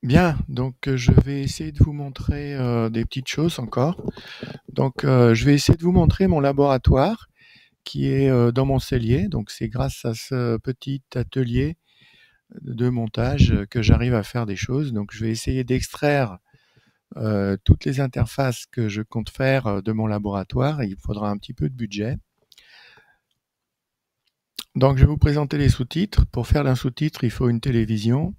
Bien, donc je vais essayer de vous montrer des petites choses encore. Donc je vais essayer de vous montrer mon laboratoire qui est dans mon cellier. Donc c'est grâce à ce petit atelier de montage que j'arrive à faire des choses. Donc je vais essayer d'extraire toutes les interfaces que je compte faire de mon laboratoire. Il faudra un petit peu de budget. Donc je vais vous présenter les sous-titres. Pour faire un sous-titre, il faut une télévision.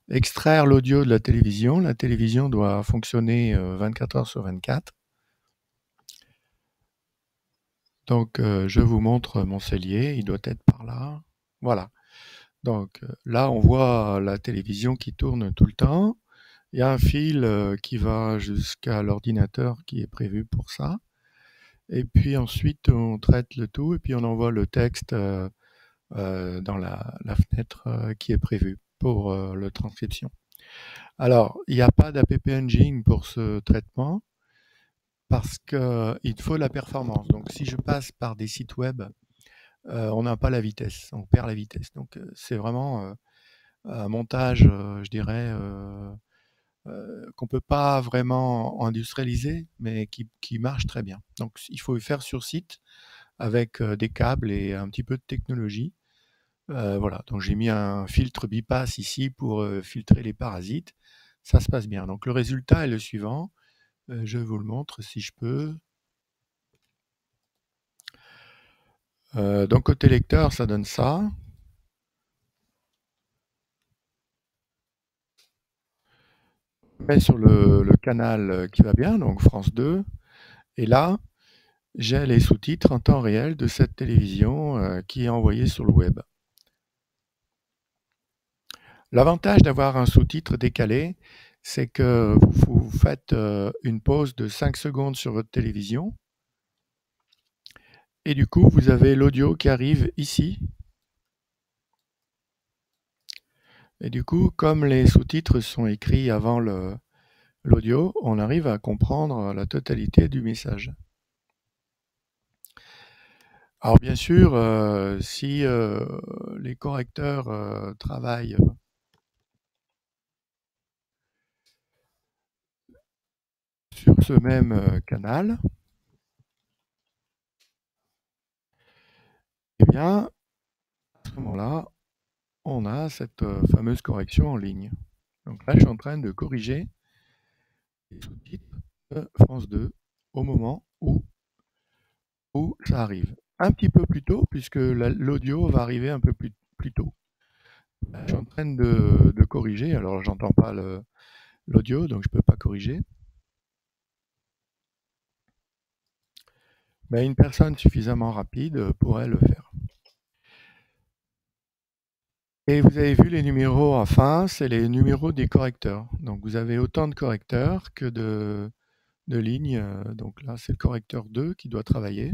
Extraire l'audio de la télévision. La télévision doit fonctionner 24 heures sur 24. Donc je vous montre mon cellier, il doit être par là. Voilà. Donc là, on voit la télévision qui tourne tout le temps. Il y a un fil qui va jusqu'à l'ordinateur qui est prévu pour ça. Et puis ensuite, on traite le tout et puis on envoie le texte dans la fenêtre qui est prévue pour la transcription. Alors, il n'y a pas d'App Engine pour ce traitement parce qu'il faut la performance. Donc, si je passe par des sites web, on n'a pas la vitesse, on perd la vitesse. Donc, c'est vraiment un montage, je dirais, qu'on ne peut pas vraiment industrialiser, mais qui marche très bien. Donc, il faut le faire sur site avec des câbles et un petit peu de technologie. Voilà, donc j'ai mis un filtre bipass ici pour filtrer les parasites. Ça se passe bien. Donc le résultat est le suivant. Je vous le montre si je peux. Donc côté lecteur, ça donne ça. Je mets sur le canal qui va bien, donc France 2. Et là, j'ai les sous-titres en temps réel de cette télévision qui est envoyée sur le web. L'avantage d'avoir un sous-titre décalé, c'est que vous faites une pause de 5 secondes sur votre télévision. Et du coup, vous avez l'audio qui arrive ici. Et du coup, comme les sous-titres sont écrits avant l'audio, on arrive à comprendre la totalité du message. Alors bien sûr, si les correcteurs travaillent sur ce même canal, eh bien, à ce moment-là, on a cette fameuse correction en ligne. Donc là, je suis en train de corriger les sous-titres de France 2 au moment où ça arrive. Un petit peu plus tôt, puisque l'audio va arriver un peu plus tôt. Je suis en train de corriger, alors j'entends pas l'audio, donc je peux pas corriger. Mais une personne suffisamment rapide pourrait le faire. Et vous avez vu les numéros en fin, c'est les numéros des correcteurs. Donc vous avez autant de correcteurs que de lignes. Donc là, c'est le correcteur 2 qui doit travailler.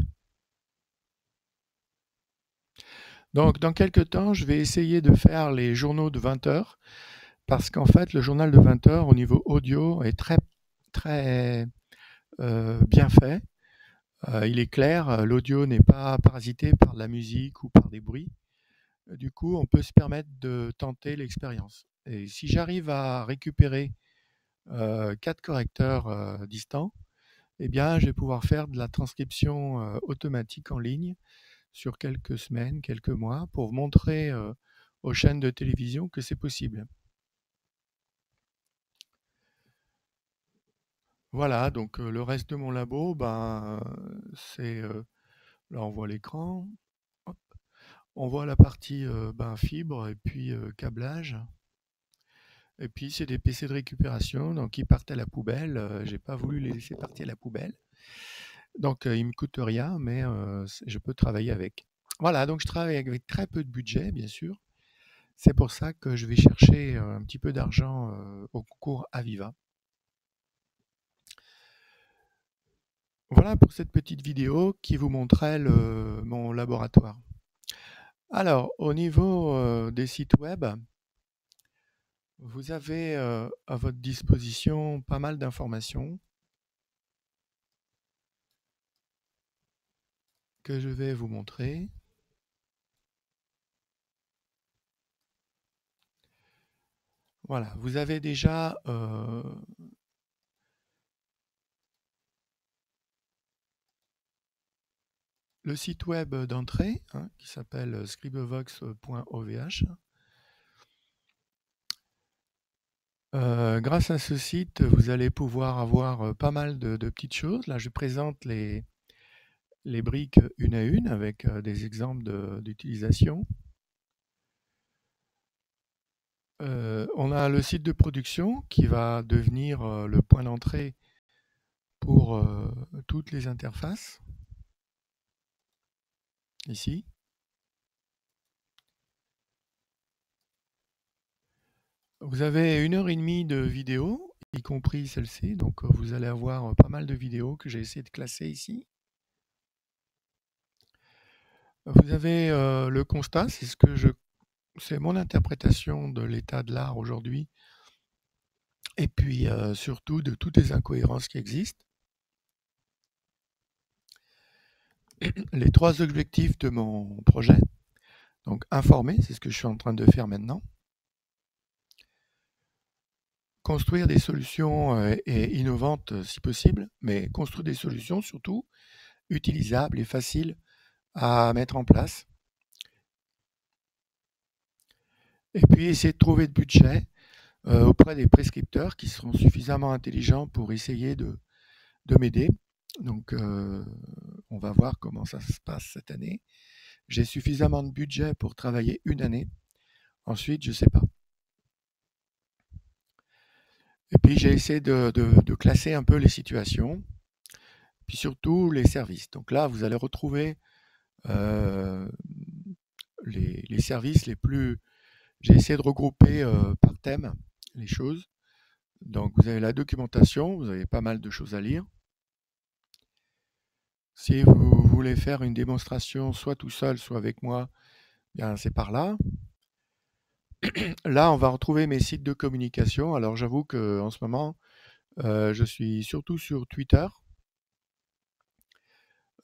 Donc dans quelques temps, je vais essayer de faire les journaux de 20 heures parce qu'en fait, le journal de 20 heures au niveau audio est très bien fait. Il est clair, l'audio n'est pas parasité par de la musique ou par des bruits. Du coup, on peut se permettre de tenter l'expérience. Et si j'arrive à récupérer 4 correcteurs distants, eh bien, je vais pouvoir faire de la transcription automatique en ligne sur quelques semaines, quelques mois, pour montrer aux chaînes de télévision que c'est possible. Voilà, donc le reste de mon labo, ben, c'est... là, on voit l'écran. Hop. On voit la partie ben, fibre et puis câblage. Et puis c'est des PC de récupération, donc ils partent à la poubelle. J'ai pas voulu les laisser partir à la poubelle. Donc ils me coûtent rien, mais je peux travailler avec. Voilà, donc je travaille avec très peu de budget, bien sûr. C'est pour ça que je vais chercher un petit peu d'argent au concours Aviva. Voilà pour cette petite vidéo qui vous montrait mon laboratoire. Alors, au niveau des sites web, vous avez à votre disposition pas mal d'informations que je vais vous montrer. Voilà, vous avez déjà le site web d'entrée, hein, qui s'appelle scribevox.ovh. Grâce à ce site, vous allez pouvoir avoir pas mal de petites choses. Là, je présente les briques une à une avec des exemples d'utilisation. On a le site de production qui va devenir le point d'entrée pour toutes les interfaces, ici. Vous avez 1 heure et demie de vidéo, y compris celle-ci, donc vous allez avoir pas mal de vidéos que j'ai essayé de classer ici. Vous avez le constat, c'est mon interprétation de l'état de l'art aujourd'hui, et puis surtout de toutes les incohérences qui existent. Les 3 objectifs de mon projet, donc informer, c'est ce que je suis en train de faire maintenant. Construire des solutions et innovantes si possible, mais construire des solutions surtout utilisables et faciles à mettre en place. Et puis essayer de trouver de budget auprès des prescripteurs qui seront suffisamment intelligents pour essayer de m'aider. Donc on va voir comment ça se passe cette année. J'ai suffisamment de budget pour travailler 1 année. Ensuite, je ne sais pas. Et puis j'ai essayé de classer un peu les situations, puis surtout les services. Donc là, vous allez retrouver les services les plus... J'ai essayé de regrouper par thème les choses. Donc vous avez la documentation, vous avez pas mal de choses à lire. Si vous voulez faire une démonstration soit tout seul, soit avec moi, bien c'est par là. Là, on va retrouver mes sites de communication. Alors j'avoue qu'en ce moment, je suis surtout sur Twitter.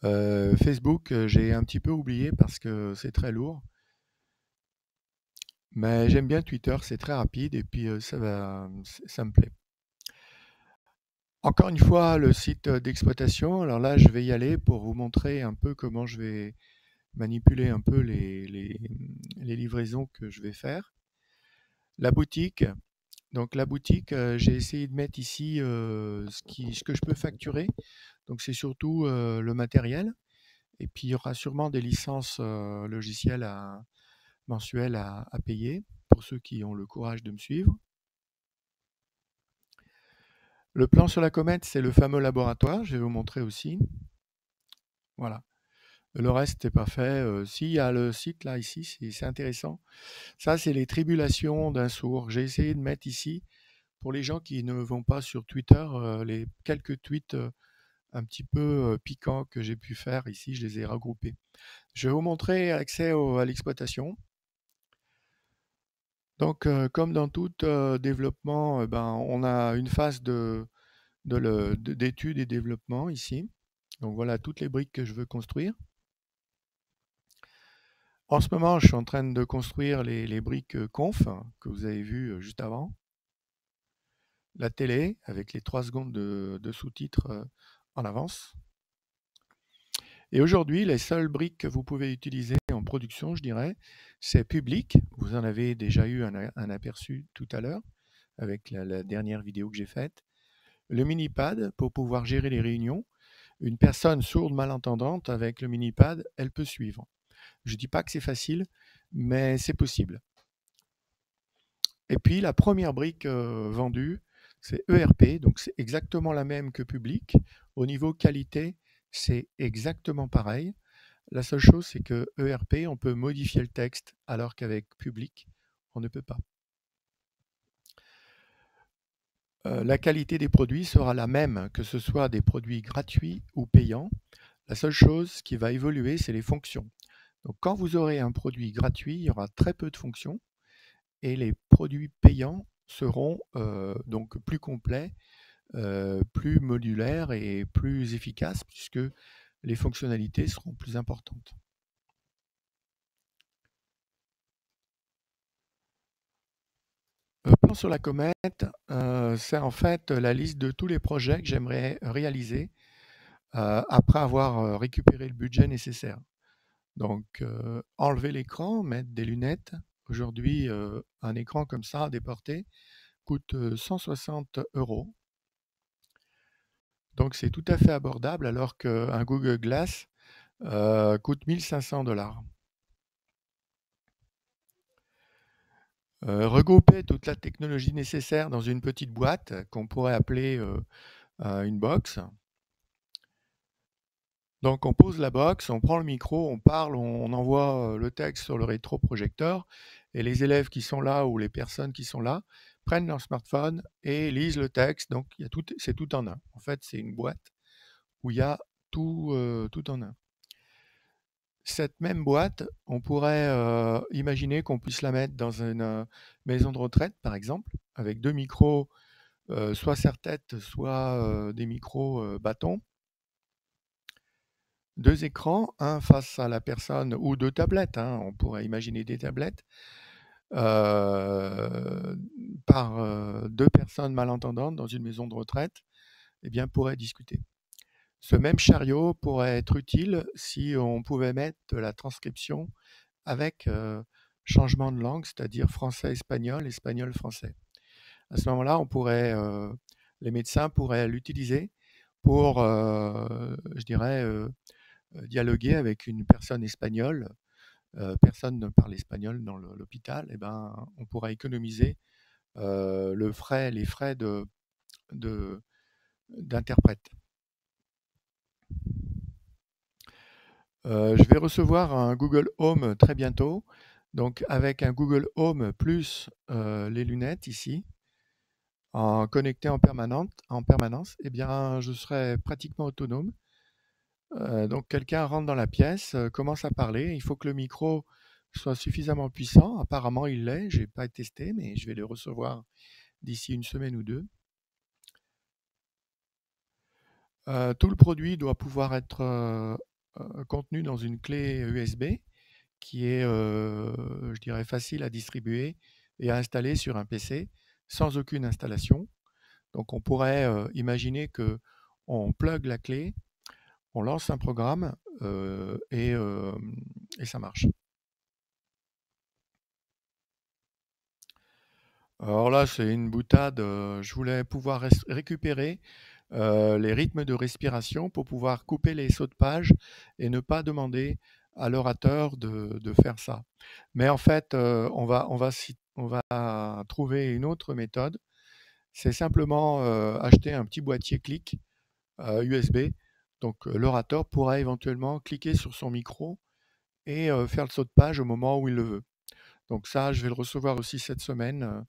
Facebook, j'ai un petit peu oublié parce que c'est très lourd. Mais j'aime bien Twitter, c'est très rapide et puis ça me plaît. Encore une fois, le site d'exploitation. Alors là, je vais y aller pour vous montrer un peu comment je vais manipuler un peu les livraisons que je vais faire. La boutique. Donc la boutique, j'ai essayé de mettre ici ce que je peux facturer. Donc c'est surtout le matériel. Et puis il y aura sûrement des licences logicielles mensuelles à payer pour ceux qui ont le courage de me suivre. Le plan sur la comète, c'est le fameux laboratoire. Je vais vous montrer aussi. Voilà. Le reste n'est pas fait. Si, il y a le site là, ici, c'est intéressant. Ça, c'est les tribulations d'un sourd. J'ai essayé de mettre ici, pour les gens qui ne vont pas sur Twitter, les quelques tweets un petit peu piquants que j'ai pu faire ici, je les ai regroupés. Je vais vous montrer accès à l'exploitation. Donc, comme dans tout développement, on a une phase d'étude et développement ici. Donc voilà toutes les briques que je veux construire. En ce moment, je suis en train de construire les briques conf que vous avez vues juste avant. La télé avec les 3 secondes de sous-titres en avance. Et aujourd'hui, les seules briques que vous pouvez utiliser en production, je dirais, c'est public. Vous en avez déjà eu un aperçu tout à l'heure avec la dernière vidéo que j'ai faite. Le mini-pad pour pouvoir gérer les réunions. Une personne sourde malentendante avec le mini-pad, elle peut suivre. Je ne dis pas que c'est facile, mais c'est possible. Et puis la première brique vendue, c'est ERP, donc c'est exactement la même que public. Au niveau qualité, c'est exactement pareil. La seule chose, c'est que ERP, on peut modifier le texte, alors qu'avec public, on ne peut pas. La qualité des produits sera la même, que ce soit des produits gratuits ou payants. La seule chose qui va évoluer, c'est les fonctions. Donc quand vous aurez un produit gratuit, il y aura très peu de fonctions et les produits payants seront donc plus complets, plus modulaires et plus efficaces puisque les fonctionnalités seront plus importantes. plan sur la comète, c'est en fait la liste de tous les projets que j'aimerais réaliser après avoir récupéré le budget nécessaire. Donc, enlever l'écran, mettre des lunettes. Aujourd'hui, un écran comme ça à déporter coûte 160 euros. Donc, c'est tout à fait abordable alors qu'un Google Glass coûte 1500 $. Regrouper toute la technologie nécessaire dans une petite boîte qu'on pourrait appeler une box. Donc on pose la box, on prend le micro, on parle, on envoie le texte sur le rétroprojecteur et les élèves qui sont là ou les personnes qui sont là prennent leur smartphone et lisent le texte. Donc il y a tout, c'est tout en un. En fait, c'est une boîte où il y a tout en un. Cette même boîte, on pourrait imaginer qu'on puisse la mettre dans une maison de retraite, par exemple, avec deux micros, soit serre-tête, soit des micros bâtons. Deux écrans, un face à la personne ou deux tablettes, hein, on pourrait imaginer des tablettes, euh, par deux personnes malentendantes dans une maison de retraite, eh bien, pourraient discuter. Ce même chariot pourrait être utile si on pouvait mettre de la transcription avec changement de langue, c'est-à-dire français-espagnol, espagnol-français. À ce moment-là, les médecins pourraient l'utiliser pour, je dirais, dialoguer avec une personne espagnole. Personne ne parle espagnol dans l'hôpital. Eh ben, on pourra économiser les frais de- d'interprète. Je vais recevoir un Google Home très bientôt. Donc avec un Google Home plus les lunettes ici, connecté en permanence, eh bien, je serai pratiquement autonome. Donc quelqu'un rentre dans la pièce, commence à parler. Il faut que le micro soit suffisamment puissant. Apparemment, il l'est. Je n'ai pas testé, mais je vais le recevoir d'ici une semaine ou deux. Tout le produit doit pouvoir être contenu dans une clé USB qui est, je dirais, facile à distribuer et à installer sur un PC sans aucune installation. Donc on pourrait imaginer que on plug la clé, on lance un programme et ça marche. Alors là, c'est une boutade. Je voulais pouvoir récupérer les rythmes de respiration pour pouvoir couper les sauts de page et ne pas demander à l'orateur de faire ça. Mais en fait, on va trouver une autre méthode. C'est simplement acheter un petit boîtier clic USB. Donc l'orateur pourra éventuellement cliquer sur son micro et faire le saut de page au moment où il le veut. Donc ça, je vais le recevoir aussi cette semaine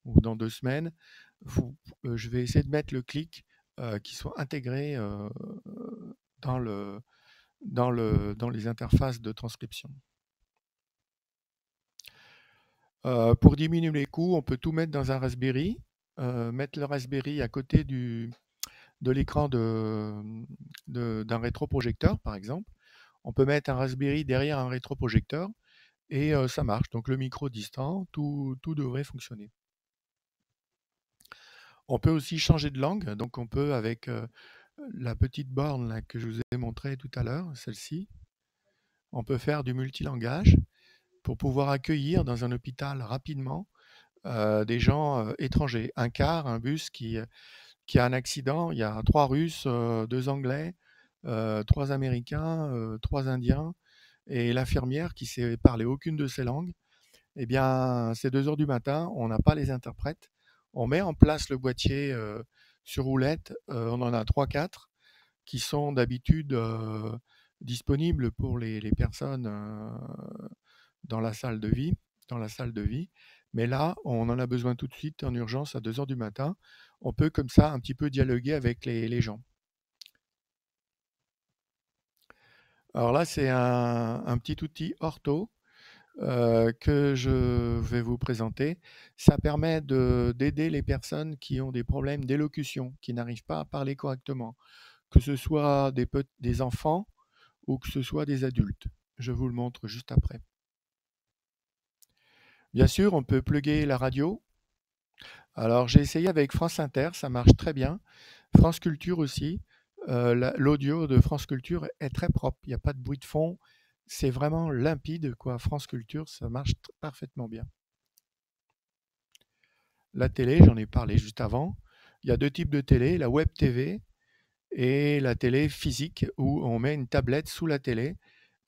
ou dans 2 semaines. Je vais essayer de mettre le clic qui soit intégré dans dans les interfaces de transcription. Pour diminuer les coûts, on peut tout mettre dans un Raspberry, mettre le Raspberry à côté de l'écran d'un rétroprojecteur, par exemple. On peut mettre un Raspberry derrière un rétroprojecteur et ça marche. Donc le micro distant, tout devrait fonctionner. On peut aussi changer de langue. Donc on peut, avec la petite borne là, que je vous ai montrée tout à l'heure, celle-ci, on peut faire du multilangage pour pouvoir accueillir dans un hôpital rapidement des gens étrangers. Un car, un bus qui a un accident, il y a 3 Russes, 2 Anglais, 3 Américains, 3 Indiens et l'infirmière qui sait parler aucune de ces langues. Eh bien, c'est 2 heures du matin, on n'a pas les interprètes. On met en place le boîtier sur roulette, on en a 3-4 qui sont d'habitude disponibles pour les personnes dans la salle de vie, dans la salle de vie. Mais là, on en a besoin tout de suite en urgence à 2 heures du matin. On peut comme ça un petit peu dialoguer avec les gens. Alors là, c'est un petit outil ortho que je vais vous présenter. Ça permet d'aider les personnes qui ont des problèmes d'élocution, qui n'arrivent pas à parler correctement, que ce soit des enfants ou que ce soit des adultes. Je vous le montre juste après. Bien sûr, on peut plugger la radio. Alors j'ai essayé avec France Inter, ça marche très bien. France Culture aussi. L'audio de France Culture est très propre, il n'y a pas de bruit de fond, c'est vraiment limpide, quoi. France Culture, ça marche parfaitement bien. La télé, j'en ai parlé juste avant. Il y a deux types de télé, la web TV et la télé physique où on met une tablette sous la télé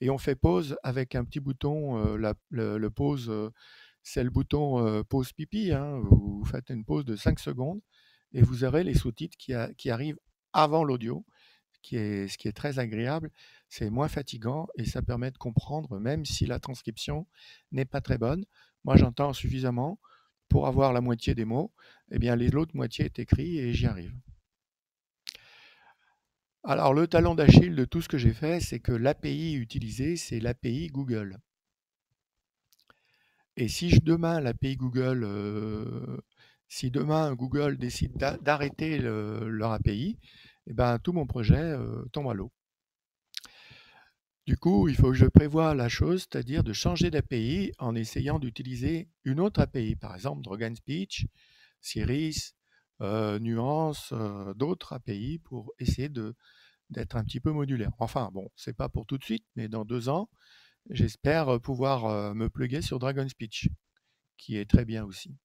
et on fait pause avec un petit bouton. Le pause, c'est le bouton pause pipi, hein. Vous faites une pause de 5 secondes et vous aurez les sous-titres qui arrivent avant l'audio, ce qui est très agréable. C'est moins fatigant et ça permet de comprendre, même si la transcription n'est pas très bonne. Moi, j'entends suffisamment pour avoir la moitié des mots. Eh bien, l'autre moitié est écrit et j'y arrive. Alors, le talon d'Achille de tout ce que j'ai fait, c'est que l'API utilisée, c'est l'API Google. Et si demain Google décide d'arrêter leur API, eh ben, tout mon projet tombe à l'eau. Du coup, il faut que je prévoie la chose, c'est-à-dire de changer d'API en essayant d'utiliser une autre API, par exemple Drogan Speech, Cirrus, Nuance, d'autres API pour essayer d'être un petit peu modulaire. Enfin, bon, c'est pas pour tout de suite, mais dans 2 ans, j'espère pouvoir me plugger sur Dragon Speech, qui est très bien aussi.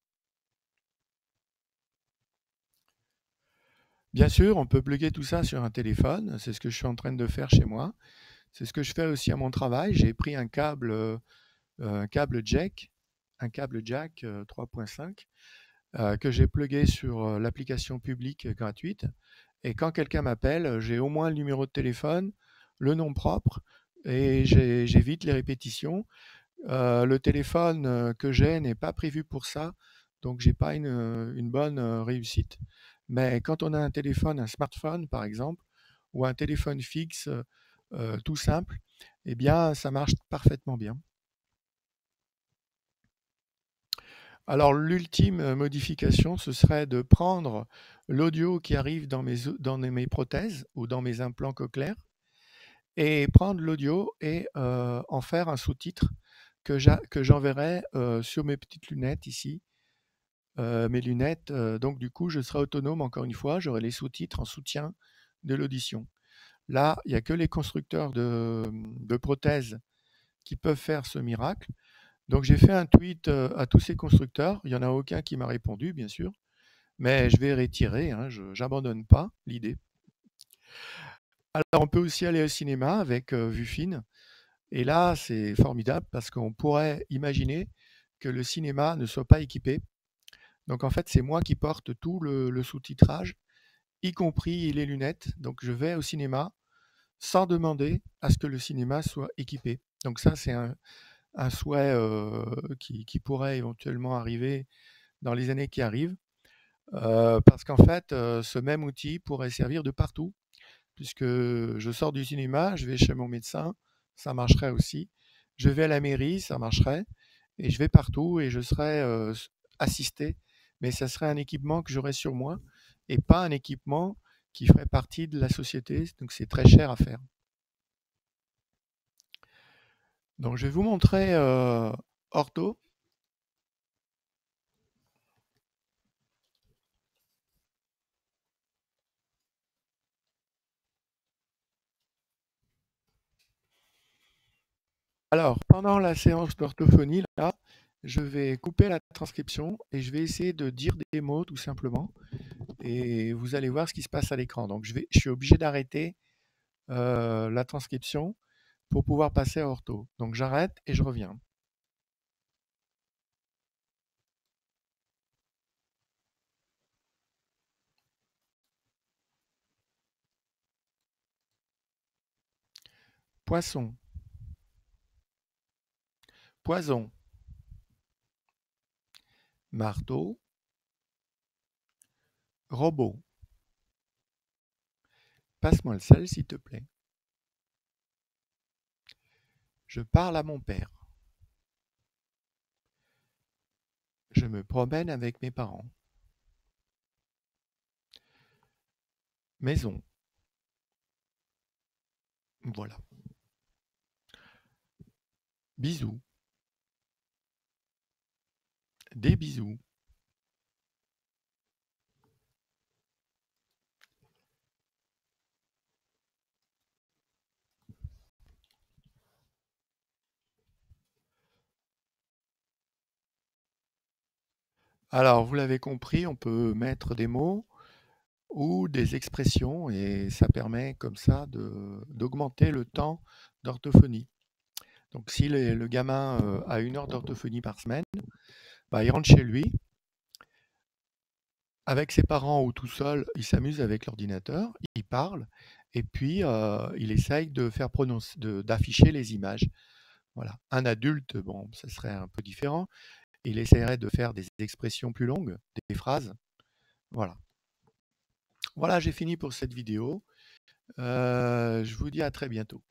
Bien sûr, on peut plugger tout ça sur un téléphone, c'est ce que je suis en train de faire chez moi. C'est ce que je fais aussi à mon travail. J'ai pris un câble jack, 3.5 que j'ai plugué sur l'application publique gratuite. Et quand quelqu'un m'appelle, j'ai au moins le numéro de téléphone, le nom propre, et j'évite les répétitions. Le téléphone que j'ai n'est pas prévu pour ça, donc j'ai pas une bonne réussite. Mais quand on a un téléphone, un smartphone par exemple, ou un téléphone fixe tout simple, eh bien ça marche parfaitement bien. Alors l'ultime modification, ce serait de prendre l'audio qui arrive dans mes prothèses ou dans mes implants cochléaires et prendre l'audio et en faire un sous-titre que j'enverrai sur mes petites lunettes ici. Mes lunettes, donc du coup, je serai autonome encore une fois, j'aurai les sous-titres en soutien de l'audition. Là, il n'y a que les constructeurs de prothèses qui peuvent faire ce miracle. Donc j'ai fait un tweet à tous ces constructeurs. Il n'y en a aucun qui m'a répondu, bien sûr. Mais je vais retirer, hein, je n'abandonne pas l'idée. Alors on peut aussi aller au cinéma avec vue fine. Et là, c'est formidable parce qu'on pourrait imaginer que le cinéma ne soit pas équipé. Donc en fait, c'est moi qui porte tout le sous-titrage, y compris les lunettes. Donc je vais au cinéma sans demander à ce que le cinéma soit équipé. Donc ça, c'est un souhait qui pourrait éventuellement arriver dans les années qui arrivent. Parce qu'en fait, ce même outil pourrait servir de partout, puisque je sors du cinéma, je vais chez mon médecin, ça marcherait aussi. Je vais à la mairie, ça marcherait. Et je vais partout et je serai assisté. Mais ça serait un équipement que j'aurais sur moi et pas un équipement qui ferait partie de la société. Donc c'est très cher à faire. Donc je vais vous montrer Ortho. Alors, pendant la séance d'orthophonie, là, je vais couper la transcription et je vais essayer de dire des mots tout simplement. Et vous allez voir ce qui se passe à l'écran. Donc, je suis obligé d'arrêter la transcription pour pouvoir passer à ortho. Donc, j'arrête et je reviens. Poisson, poison, marteau, robot. Passe-moi le sel, s'il te plaît. Je parle à mon père. Je me promène avec mes parents. Maison. Voilà. Bisous. Des bisous. Alors, vous l'avez compris, on peut mettre des mots ou des expressions et ça permet comme ça d'augmenter le temps d'orthophonie. Donc, si le gamin a 1 heure d'orthophonie par semaine, bah, il rentre chez lui, avec ses parents ou tout seul, il s'amuse avec l'ordinateur, il parle et puis il essaye de faire d'afficher les images. Voilà. Un adulte, bon, ça serait un peu différent. Il essaierait de faire des expressions plus longues, des phrases. Voilà. Voilà, j'ai fini pour cette vidéo. Je vous dis à très bientôt.